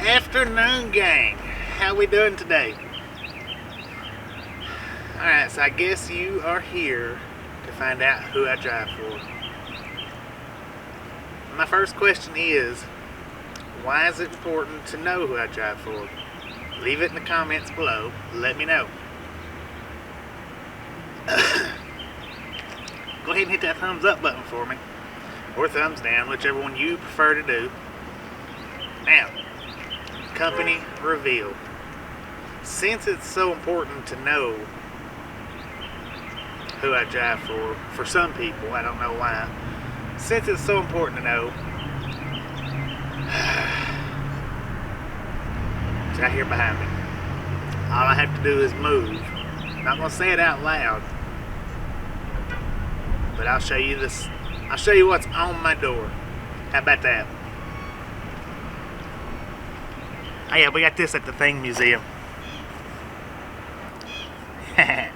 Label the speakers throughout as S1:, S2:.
S1: Afternoon, gang. How we doing today? Alright, so I guess you are here to find out who I drive for. My first question is, why is it important to know who I drive for? Leave it in the comments below. Let me know. Go ahead and hit that thumbs up button for me. Or thumbs down, whichever one you prefer to do. Now, company reveal. Since it's so important to know who I drive for some people, I don't know why. Since it's so important to know, it's right here behind me. All I have to do is move. I'm not gonna say it out loud, but I'll show you this. I'll show you what's on my door. How about that? Oh yeah, we got this at the Thing Museum. I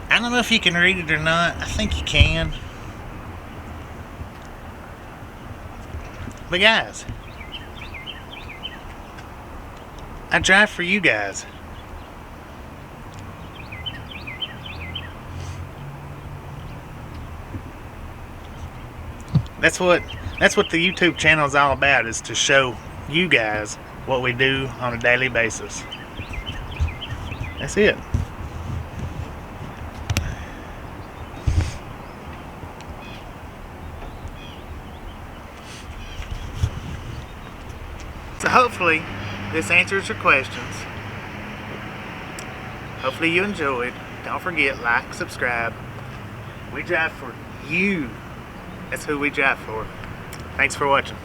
S1: don't know if you can read it or not. I think you can. But guys, I drive for you guys. That's what the YouTube channel is all about, is to show you guys what we do on a daily basis. That's it. So hopefully this answers your questions. Hopefully you enjoyed. Don't forget, like, subscribe. We drive for you. That's who we drive for. Thanks for watching.